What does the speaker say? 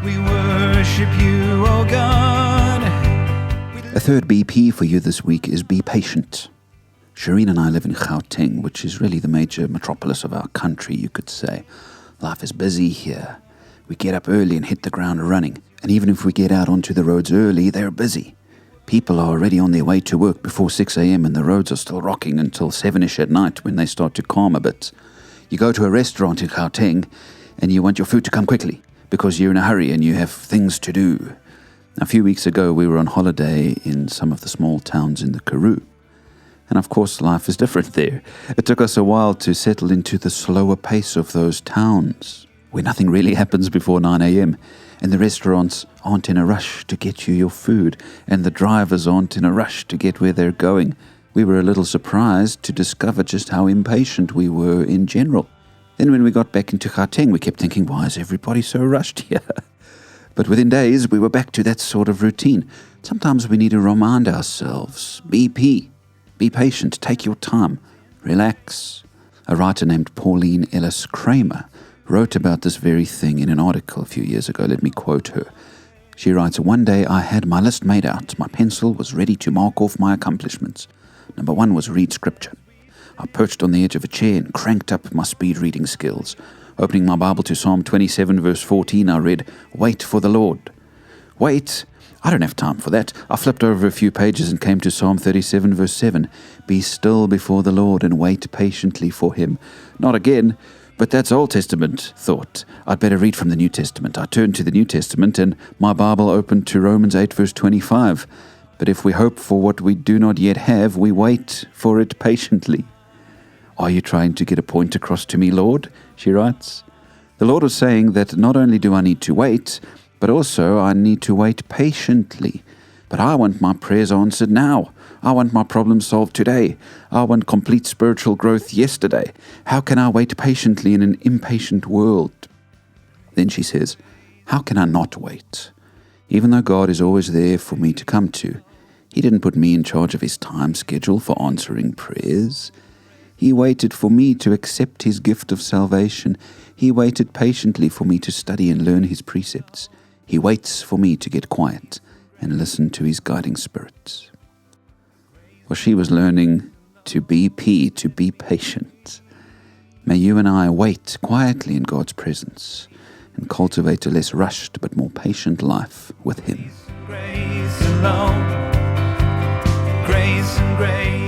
We worship you, O God. A third BP for you this week is be patient. Shireen and I live in Gauteng, which is really the major metropolis of our country, you could say. Life is busy here. We get up early and hit the ground running. And even if we get out onto the roads early, they're busy. People are already on their way to work before 6 a.m. and the roads are still rocking until 7-ish at night when they start to calm a bit. You go to a restaurant in Gauteng and you want your food to come quickly because you're in a hurry and you have things to do. A few weeks ago, we were on holiday in some of the small towns in the Karoo. And of course, life is different there. It took us a while to settle into the slower pace of those towns, where nothing really happens before 9 a.m., and the restaurants aren't in a rush to get you your food, and the drivers aren't in a rush to get where they're going. We were a little surprised to discover just how impatient we were in general. Then when we got back into Gauteng, we kept thinking, why is everybody so rushed here? But within days, we were back to that sort of routine. Sometimes we need to remind ourselves, BP. Be patient, take your time, relax. A writer named Pauline Ellis Kramer wrote about this very thing in an article a few years ago. Let me quote her. She writes, "One day I had my list made out. My pencil was ready to mark off my accomplishments. Number 1 was read scripture. I perched on the edge of a chair and cranked up my speed reading skills. Opening my Bible to Psalm 27 verse 14, I read, 'Wait for the Lord.' Wait. I don't have time for that. I flipped over a few pages and came to Psalm 37 verse 7. 'Be still before the Lord and wait patiently for him.' Not again, but that's Old Testament thought. I'd better read from the New Testament. I turned to the New Testament and my Bible opened to Romans 8 verse 25. But if we hope for what we do not yet have, we wait for it patiently." "Are you trying to get a point across to me, Lord?" she writes. The Lord was saying that not only do I need to wait, but also I need to wait patiently. But I want my prayers answered now. I want my problems solved today. I want complete spiritual growth yesterday. How can I wait patiently in an impatient world? Then she says, how can I not wait? Even though God is always there for me to come to, He didn't put me in charge of His time schedule for answering prayers. He waited for me to accept His gift of salvation. He waited patiently for me to study and learn His precepts. He waits for me to get quiet and listen to His guiding Spirit. Well, she was learning to be patient. May you and I wait quietly in God's presence and cultivate a less rushed but more patient life with Him. Grace alone, grace and grace.